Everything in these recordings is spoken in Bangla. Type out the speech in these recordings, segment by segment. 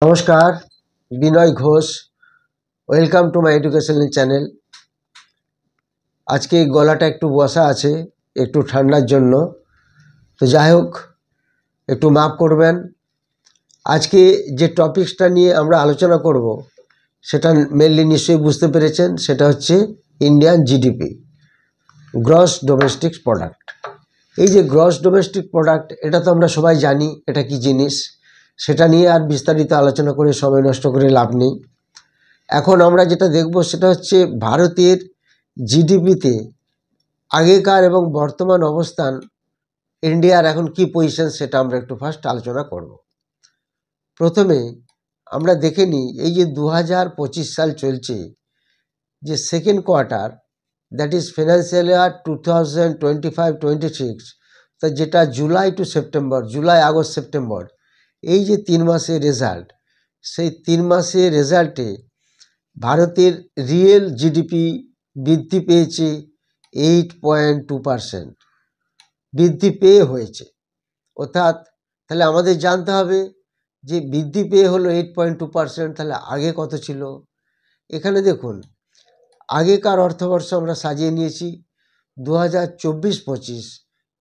নমস্কার, Binoy Ghosh. Welcome to my educational channel. আজকে গলাটা একটু বসা আছে, একটু ঠান্ডার জন্য। তো যাই হোক, একটু মাফ করবেন। আজকে যে টপিকসটা নিয়ে আমরা আলোচনা করব সেটা মেনলি নিশ্চয়ই বুঝতে পেরেছেন, সেটা হচ্ছে Indian GDP, gross domestic product. এই যে গ্রস ডোমেস্টিক প্রোডাক্ট, এটা তো আমরা সবাই জানি এটা কি জিনিস। সেটা নিয়ে আর বিস্তারিত আলোচনা করে সময় নষ্ট করে লাভ নেই। এখন আমরা যেটা দেখব সেটা হচ্ছে ভারতের জিডিপিতে আগেকার এবং বর্তমান অবস্থান, ইন্ডিয়ার এখন কি পজিশন, সেটা আমরা একটু ফার্স্ট আলোচনা করব। প্রথমে আমরা দেখে নিই, এই যে 2025 সাল চলছে, যে second quarter, that is financial year 2025-26, তা যেটা July to September, July August September, এই যে 3 মাসের রেজাল্ট, সেই 3 মাসের রেজাল্টে ভারতের রিয়েল জিডিপি বৃদ্ধি পেয়েছে 8.2%, বৃদ্ধি পেয়ে হয়েছে। অর্থাৎ তাহলে আমাদের জানতে হবে যে বৃদ্ধি পেয়ে হলো 8.2%, তাহলে আগে কত ছিল। এখানে দেখুন, আগেকার অর্থবর্ষ আমরা সাজিয়ে নিয়েছি 2024-25,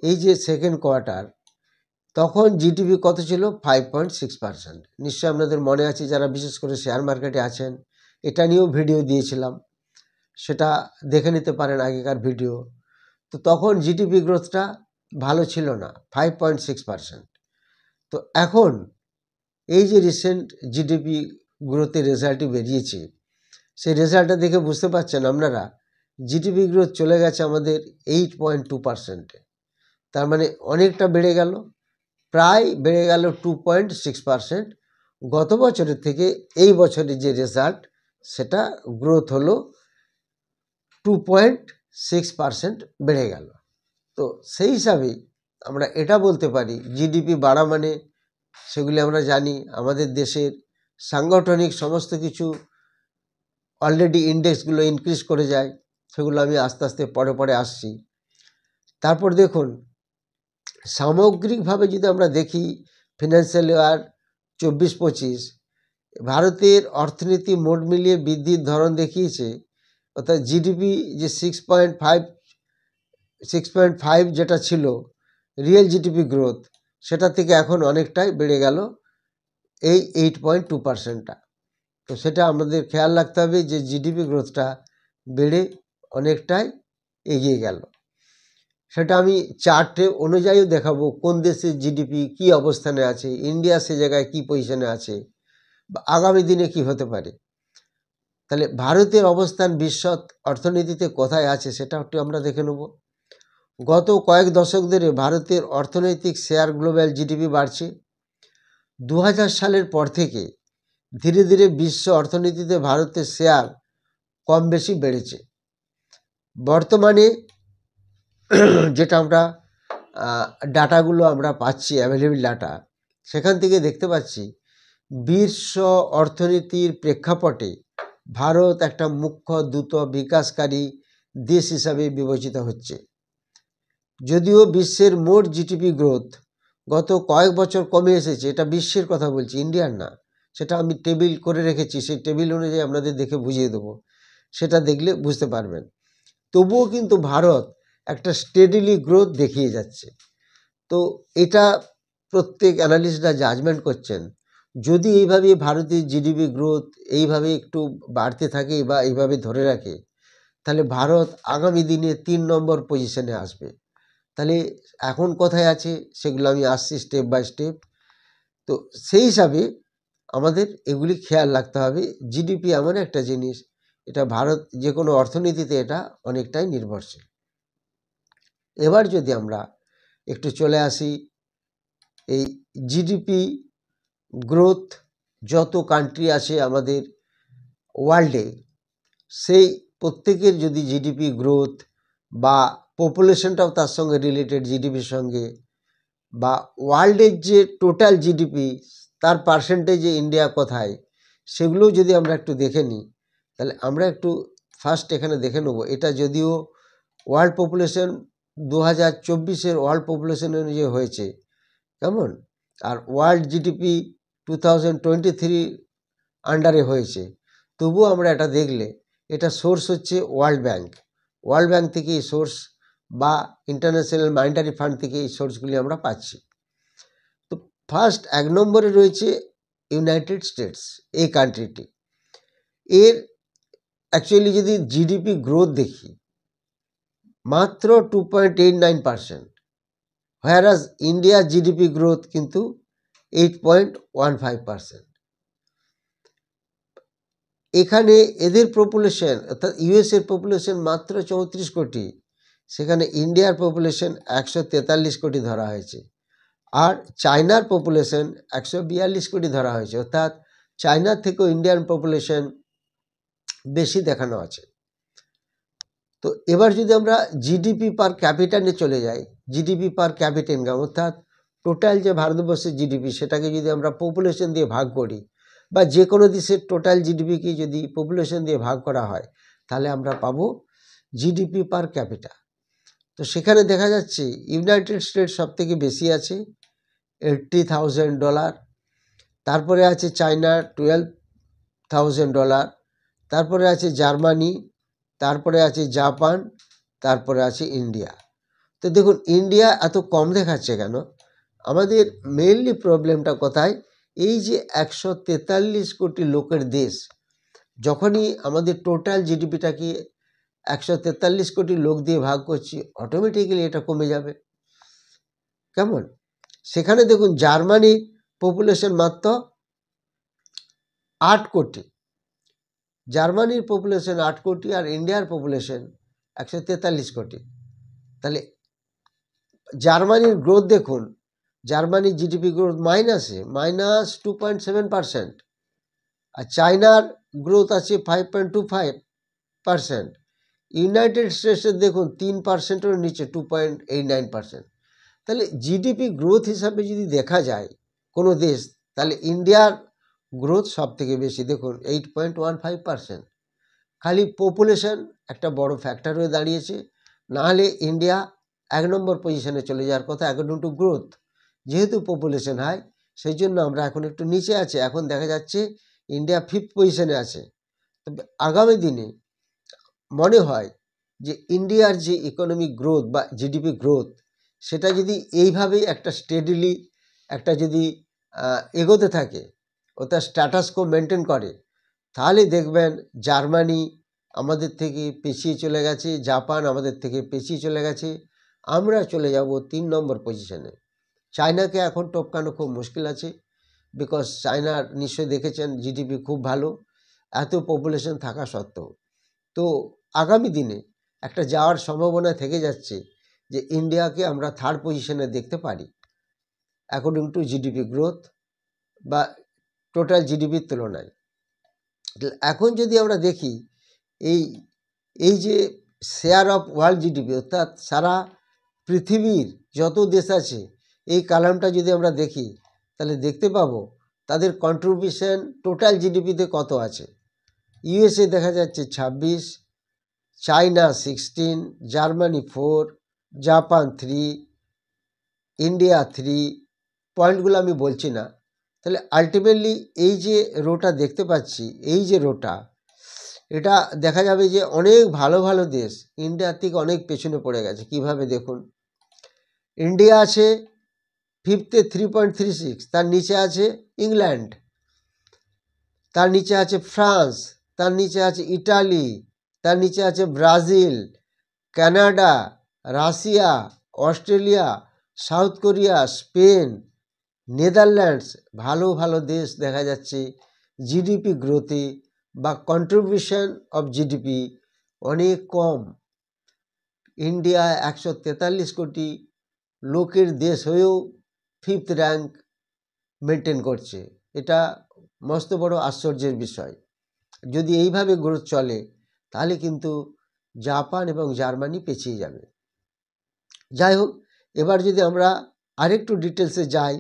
এই যে সেকেন্ড কোয়ার্টার, তখন জিডিপি কত ছিল? 5.6%। নিশ্চয়ই আপনাদের মনে আছে, যারা বিশেষ করে শেয়ার মার্কেটে আছেন, এটা নিয়েও ভিডিও দিয়েছিলাম, সেটা দেখে নিতে পারেন আগেকার ভিডিও। তো তখন জিডিপি গ্রোথটা ভালো ছিল না, 5.6%। তো এখন এই যে রিসেন্ট জিডিপি গ্রোথের রেজাল্টটি বেরিয়েছে, সেই রেজাল্টটা দেখে বুঝতে পারছেন আপনারা, জিডিপি গ্রোথ চলে গেছে আমাদের 8.2%। তার মানে অনেকটা বেড়ে গেল, প্রায় বেড়ে গেল 2.6%। গত বছরের থেকে এই বছরের যে রেজাল্ট, সেটা গ্রোথ হলো 2.6% বেড়ে গেল। তো সেই হিসাবে আমরা এটা বলতে পারি, জিডিপি বাড়া মানে, সেগুলি আমরা জানি, আমাদের দেশের সাংগঠনিক সমস্ত কিছু অলরেডি ইন্ডেক্সগুলো ইনক্রিজ করে যায়, সেগুলো আমি আস্তে আস্তে পরে পরে আসছি। তারপর দেখুন, সামগ্রিকভাবে যদি আমরা দেখি ফিনান্সিয়াল ইয়ার 24-25, ভারতের অর্থনীতি মোট মিলিয়ে বৃদ্ধির ধরন দেখিয়েছে। অর্থাৎ জিডিপি যে 6.5 যেটা ছিল রিয়েল জিডিপি গ্রোথ, সেটা থেকে এখন অনেকটাই বেড়ে গেল এই 8.2%টা। তো সেটা আমাদের খেয়াল রাখতে হবে যে জিডিপি গ্রোথটা বেড়ে অনেকটাই এগিয়ে গেল। সেটা আমি চার্টে অনুযায়ীও দেখাবো কোন দেশের জিডিপি কী অবস্থানে আছে, ইন্ডিয়া সে জায়গায় কী পজিশনে আছে, বা আগামী দিনে কি হতে পারে। তাহলে ভারতের অবস্থান বিশ্ব অর্থনীতিতে কোথায় আছে, সেটা একটু আমরা দেখে নেব। গত কয়েক দশক ধরে ভারতের অর্থনৈতিক শেয়ার গ্লোবাল জিডিপি বাড়ছে। 2000 সালের পর থেকে ধীরে ধীরে বিশ্ব অর্থনীতিতে ভারতের শেয়ার কম বেশি বেড়েছে। বর্তমানে যেটা আমরা ডাটাগুলো আমরা পাচ্ছি, অ্যাভেলেবল ডাটা, সেখান থেকে দেখতে পাচ্ছি বিশ্ব অর্থনীতির প্রেক্ষাপটে ভারত একটা মুখ্য দ্রুত বিকাশকারী দেশ হিসাবে বিবেচিত হচ্ছে। যদিও বিশ্বের মোট জিডিপি গ্রোথ গত কয়েক বছর কমে এসেছে, এটা বিশ্বের কথা বলছি, ইন্ডিয়ার না। সেটা আমি টেবিল করে রেখেছি, সেই টেবিল অনুযায়ী আপনাদের দেখে বুঝিয়ে দেবো, সেটা দেখলে বুঝতে পারবেন। তবুও কিন্তু ভারত একটা স্টেডিলি গ্রোথ দেখিয়ে যাচ্ছে। তো এটা প্রত্যেক অ্যানালিস্টরা জাজমেন্ট করছেন, যদি এইভাবে ভারতের জিডিপি গ্রোথ এইভাবে একটু বাড়তে থাকে বা এইভাবে ধরে রাখে, তাহলে ভারত আগামী দিনে 3 নম্বর পজিশনে আসবে। তাহলে এখন কোথায় আছে সেগুলো আমি আসছি স্টেপ বাই স্টেপ। তো সেই হিসাবে আমাদের এগুলি খেয়াল রাখতে হবে। জিডিপি এমন একটা জিনিস, এটা ভারত যে কোনো অর্থনীতিতে এটা অনেকটাই নির্ভরশীল। এবার যদি আমরা একটু চলে আসি, এই জিডিপি গ্রোথ যত কান্ট্রি আছে আমাদের ওয়ার্ল্ডে, সেই প্রত্যেকের যদি জিডিপি গ্রোথ বা পপুলেশনটাও তার সঙ্গে রিলেটেড জিডিপির সঙ্গে, বা ওয়ার্ল্ডের যে টোটাল জিডিপি তার পার্সেন্টেজে ইন্ডিয়া কোথায়, সেগুলোও যদি আমরা একটু দেখে নিই, তাহলে আমরা একটু ফার্স্ট এখানে দেখে নেব। এটা যদিও ওয়ার্ল্ড পপুলেশন 2024-এর ওয়ার্ল্ড পপুলেশন অনুযায়ী হয়েছে, কেমন, আর ওয়ার্ল্ড জিডিপি 2023 আন্ডারে হয়েছে, তবুও আমরা এটা দেখলে এটা সোর্স হচ্ছে ওয়ার্ল্ড ব্যাংক থেকে এই সোর্স বা ইন্টারন্যাশনাল মনিটারি ফান্ড থেকে এই সোর্সগুলি আমরা পাচ্ছি। তো ফার্স্ট 1 নম্বরে রয়েছে ইউনাইটেড স্টেটস, এই কান্ট্রিটি। এর অ্যাকচুয়ালি যদি জিডিপি গ্রোথ দেখি মাত্র 2.89%, whereas ইন্ডিয়ার জিডিপি গ্রোথ কিন্তু 8.15%। এখানে এদের পপুলেশন অর্থাৎ ইউএসের পপুলেশন মাত্র 34 কোটি, সেখানে ইন্ডিয়ার পপুলেশন 143 কোটি ধরা হয়েছে, আর চায়নার পপুলেশন 142 কোটি ধরা হয়েছে, অর্থাৎ চায়নার থেকেও ইন্ডিয়ান পপুলেশন বেশি দেখানো আছে। তো এবার যদি আমরা জিডিপি পার ক্যাপিটালে চলে যাই, জিডিপি পার ক্যাপিটা ইনকাম অর্থাৎ টোটাল যে ভারতবর্ষের জিডিপি সেটাকে যদি আমরা পপুলেশন দিয়ে ভাগ করি, বা যে কোনো দেশের টোটাল জিডিপিকে যদি পপুলেশন দিয়ে ভাগ করা হয়, তাহলে আমরা পাবো জিডিপি পার ক্যাপিটা। তো সেখানে দেখা যাচ্ছে ইউনাইটেড স্টেটস সব থেকে বেশি আছে, $80,000, তারপরে আছে চায়না $12,000, তারপরে আছে জার্মানি, তারপরে আছে জাপান, তারপরে আছে ইন্ডিয়া। তো দেখুন ইন্ডিয়া এত কম দেখাচ্ছে কেন? আমাদের মেইনলি প্রবলেমটা কোথায়? এই যে 143 কোটি লোকের দেশ, যখনই আমাদের টোটাল জিডিপিটাকে 143 কোটি লোক দিয়ে ভাগ করছি, অটোমেটিক্যালি এটা কমে যাবে। কেমন? সেখানে দেখুন জার্মানির পপুলেশন মাত্র 8 কোটি, জার্মানির পপুলেশন 8 কোটি আর ইন্ডিয়ার পপুলেশন 143 কোটি। তাহলে জার্মানির গ্রোথ দেখুন, জার্মানির জিডিপি গ্রোথ -2.7%, আর চায়নার গ্রোথ আছে 5.25%, ইউনাইটেড স্টেটসের দেখুন 3%-এর নিচে 2.89%। তাহলে জিডিপি গ্রোথ হিসাবে যদি দেখা যায় কোনো দেশ, তাহলে ইন্ডিয়ার গ্রোথ সব থেকে বেশি, দেখুন 8.15%। খালি পপুলেশন একটা বড় ফ্যাক্টর হয়ে দাঁড়িয়েছে, নাহলে ইন্ডিয়া 1 নম্বর পজিশনে চলে যাওয়ার কথা অ্যাকর্ডিং টু গ্রোথ। যেহেতু পপুলেশন হাই, সেই জন্য আমরা এখন একটু নিচে আছি, এখন দেখা যাচ্ছে ইন্ডিয়া 5th পজিশনে আছে। তবে আগামী দিনে মনে হয় যে ইন্ডিয়ার যে ইকোনমিক গ্রোথ বা জিডিপি গ্রোথ, সেটা যদি এইভাবেই একটা স্টেডিলি একটা যদি এগোতে থাকে, অর্থাৎ স্ট্যাটাস কো মেনটেন করে, তাহলে দেখবেন জার্মানি আমাদের থেকে পিছিয়ে চলে গেছে, জাপান আমাদের থেকে পিছিয়ে চলে গেছে, আমরা চলে যাব 3 নম্বর পজিশনে। চায়নাকে এখন টপকানো খুব মুশকিল আছে, বিকজ চায়নার নিশ্চয়ই দেখেছেন জিডিপি খুব ভালো এত পপুলেশন থাকা সত্ত্বেও। তো আগামী দিনে একটা যাওয়ার সম্ভাবনা থেকে যাচ্ছে যে ইন্ডিয়াকে আমরা 3rd পজিশনে দেখতে পারি অ্যাকর্ডিং টু জিডিপি গ্রোথ বা টোটাল জিডিপির তুলনায়। এখন যদি আমরা দেখি এই যে শেয়ার অফ ওয়ার্ল্ড জিডিপি, অর্থাৎ সারা পৃথিবীর যত দেশ আছে, এই কালামটা যদি আমরা দেখি, তাহলে দেখতে পাবো তাদের কন্ট্রিবিউশন টোটাল জিডিপিতে কত আছে। ইউএসএ দেখা যাচ্ছে 26, চায়না 16, জার্মানি 4, জাপান 3, ইন্ডিয়া 3, পয়েন্টগুলো আমি বলছি না। তাহলে আলটিমেটলি এই যে রোটা দেখতে পাচ্ছি, এই যে রোটা, এটা দেখা যাবে যে অনেক ভালো ভালো দেশ ইন্ডিয়ার থেকে অনেক পেছনে পড়ে গেছে। কিভাবে দেখুন, ইন্ডিয়া আছে 5th-এ 3.36, তার নিচে আছে ইংল্যান্ড, তার নিচে আছে ফ্রান্স, তার নিচে আছে ইটালি, তার নিচে আছে Brazil, Canada, Russia, Australia, south Korea, Spain, Netherlands. ভালো ভালো দেশ দেখা যাচ্ছে জিডিপি গ্রোথে বা কন্ট্রিবিউশন অফ জিডিপি অনেক কম। ইন্ডিয়া 143 কোটি লোকের দেশ হয়েও 5th র্যাঙ্ক মেনটেন করছে, এটা মস্ত বড় আশ্চর্যের বিষয়। যদি এইভাবে গ্রোথ চলে, তাহলে কিন্তু জাপান এবং জার্মানি পিছিয়ে যাবে। যাই হোক, এবার যদি আমরা আরেকটু ডিটেলসে যাই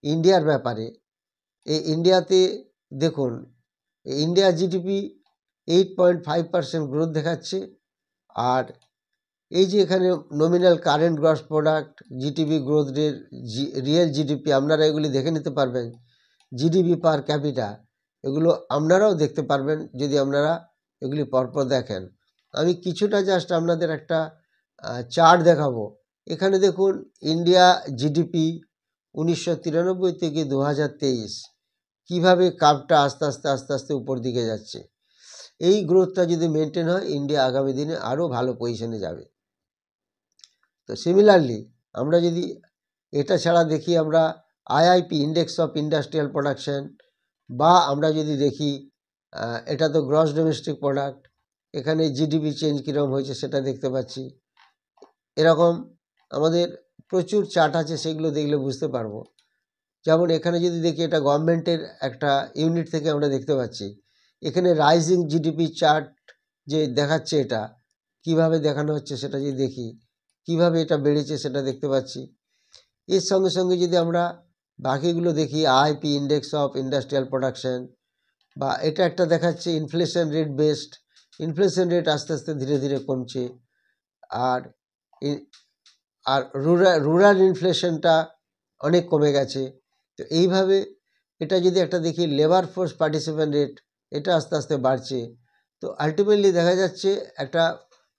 ইন্ডিয়ার ব্যাপারে, এই ইন্ডিয়াতে দেখুন ইন্ডিয়া জিডিপি 8.5% গ্রোথ দেখাচ্ছে, আর এই যে এখানে nominal current gross product, GDP growth rate, real GDP, আপনারা এগুলি দেখে নিতে পারবেন জিডিপি পার ক্যাপিটা, এগুলো আপনারাও দেখতে পারবেন যদি আপনারা এগুলি পরপর দেখেন। আমি কিছুটা জাস্ট আপনাদের একটা চার্ট দেখাবো। এখানে দেখুন ইন্ডিয়া জিডিপি 1993 থেকে 2023 কীভাবে কার্ভটা আস্তে আস্তে আস্তে আস্তে উপর দিকে যাচ্ছে। এই গ্রোথটা যদি মেনটেন হয়, ইন্ডিয়া আগামী দিনে আরও ভালো পজিশনে যাবে। তো সিমিলারলি আমরা যদি এটা ছাড়া দেখি, আমরা IIP index of industrial production, বা আমরা যদি দেখি এটা তো গ্রস ডোমেস্টিক প্রোডাক্ট, এখানে জিডিপি চেঞ্জ কীরকম হয়েছে সেটা দেখতে পাচ্ছি। এরকম আমাদের প্রচুর চার্ট আছে, সেগুলো দেখলে বুঝতে পারবো। যেমন এখানে যদি দেখি, এটা গভর্নমেন্টের একটা ইউনিট থেকে আমরা দেখতে পাচ্ছি। এখানে রাইজিং জিডিপি চার্ট যে দেখাচ্ছে, এটা কিভাবে দেখানো হচ্ছে সেটা যদি দেখি, কিভাবে এটা বেড়েছে সেটা দেখতে পাচ্ছি। এর সঙ্গে সঙ্গে যদি আমরা বাকিগুলো দেখি, IP index of industrial production, বা এটা একটা দেখাচ্ছে inflation rate based, inflation rate আস্তে আস্তে ধীরে ধীরে কমছে। আর আর রুরাল ইনফ্লেশনটা অনেক কমে গেছে। তো এইভাবে এটা যদি একটা দেখি, লেবার ফোর্স পার্টিসিপেন্ট রেট, এটা আস্তে আস্তে বাড়ছে। তো আলটিমেটলি দেখা যাচ্ছে একটা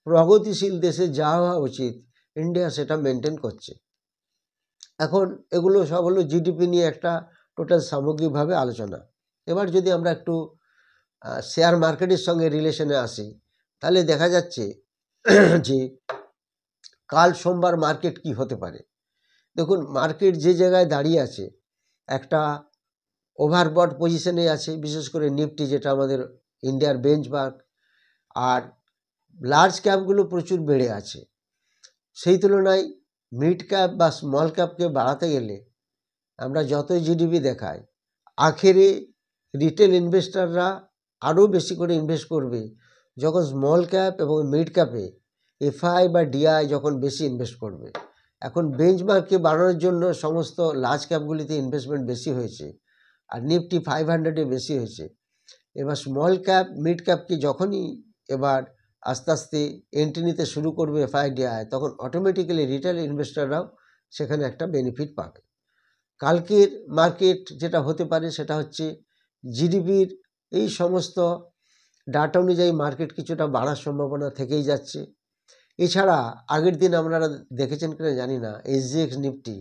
প্রগতিশীল দেশে যা হওয়া উচিত, ইন্ডিয়া সেটা মেনটেন করছে। এখন এগুলো সব হলো জিডিপি নিয়ে একটা টোটাল সামগ্রিকভাবে আলোচনা। এবার যদি আমরা একটু শেয়ার মার্কেটের সঙ্গে রিলেশনে আসি, তাহলে দেখা যাচ্ছে যে কাল সোমবার মার্কেট কি হতে পারে। দেখুন, মার্কেট যে জায়গায় দাঁড়িয়ে আছে, একটা ওভারবট পজিশনে আছে, বিশেষ করে নিফটি, যেটা আমাদের ইন্ডিয়ার বেঞ্চমার্ক। আর লার্জ ক্যাপগুলো প্রচুর বেড়ে আছে। সেই তুলনায় মিড ক্যাপ বা স্মল ক্যাপকে বাড়াতে গেলে আমরা যতই জিডিপি দেখাই, আখেরে রিটেল ইনভেস্টাররা আরও বেশি করে ইনভেস্ট করবে যখন স্মল ক্যাপ এবং মিড ক্যাপে এফআই বা ডিআই যখন বেশি ইনভেস্ট করবে। এখন বেঞ্চমার্ককে বাড়ানোর জন্য সমস্ত লার্জ ক্যাপগুলিতে ইনভেস্টমেন্ট বেশি হয়েছে, আর নিফটি 500-এ বেশি হয়েছে। এবার স্মল ক্যাপ মিড ক্যাপকে যখনই এবার আস্তে আস্তে এন্ট্রি নিতে শুরু করবে এফআইডিআই, তখন অটোমেটিক্যালি রিটেল ইনভেস্টররাও সেখানে একটা বেনিফিট পাবে। কালকের মার্কেট যেটা হতে পারে সেটা হচ্ছে জিডিপির এই সমস্ত ডাটা অনুযায়ী মার্কেট কিছুটা বাড়ার সম্ভাবনা থেকেই যাচ্ছে। এছাড়া আগের দিন আপনারা দেখেছেন কিনা জানি না, এসজিএক্স নিফটি,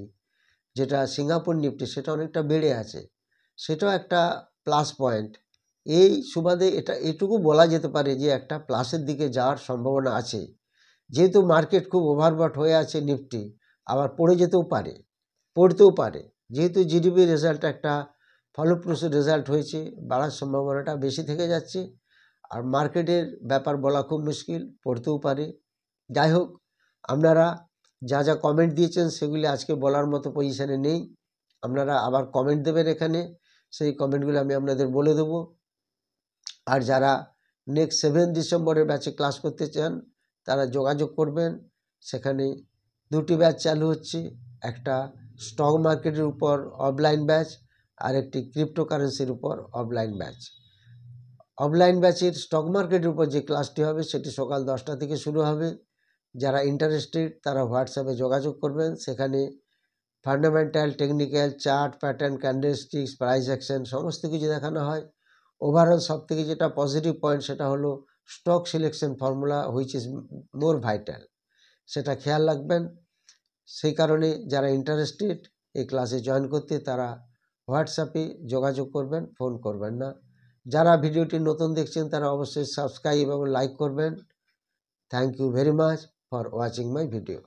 যেটা সিঙ্গাপুর নিফটি, সেটা অনেকটা বেড়ে আছে, সেটাও একটা প্লাস পয়েন্ট। এই সুবাদে এটা এটুকু বলা যেতে পারে যে একটা প্লাসের দিকে যাওয়ার সম্ভাবনা আছে। যেহেতু মার্কেট খুব ওভারবট হয়ে আছে, নিফটি আবার পড়তেও পারে। যেহেতু জিডিপি রেজাল্ট একটা ফলপ্রসূ রেজাল্ট হয়েছে, বাড়ার সম্ভাবনাটা বেশি থেকে যাচ্ছে। আর মার্কেটের ব্যাপার বলা খুব মুশকিল, পড়তেও পারে। যাই হোক, আপনারা যা যা কমেন্ট দিয়েছেন সেগুলি আজকে বলার মতো পজিশানে নেই। আপনারা আবার কমেন্ট দেবেন এখানে, সেই কমেন্টগুলো আমি আপনাদের বলে দেবো। আর যারা নেক্সট 7 ডিসেম্বরের ব্যাচে ক্লাস করতে চান, তারা যোগাযোগ করবেন। সেখানে 2টি ব্যাচ চালু হচ্ছে, একটা স্টক মার্কেটের উপর অফলাইন ব্যাচ, আর একটি ক্রিপ্টোকারেন্সির উপর অফলাইন ব্যাচ। অফলাইন ব্যাচের স্টক মার্কেটের উপর যে ক্লাসটি হবে সেটি সকাল 10টা থেকে শুরু হবে। যারা ইন্টারেস্টেড তারা হোয়াটসঅ্যাপে যোগাযোগ করবেন। সেখানে fundamental, technical, chart, pattern, candlesticks, price action সমস্ত কিছু দেখানো হয়। ওভারঅল সব থেকে যেটা পজিটিভ পয়েন্ট সেটা হলো stock selection formula which is more vital, সেটা খেয়াল রাখবেন। সেই কারণে যারা ইন্টারেস্টেড এই ক্লাসে জয়েন করতে, তারা হোয়াটসঅ্যাপে যোগাযোগ করবেন, ফোন করবেন না। যারা ভিডিওটি নতুন দেখছেন তারা অবশ্যই সাবস্ক্রাইব এবং লাইক করবেন। Thank you very much for watching my video.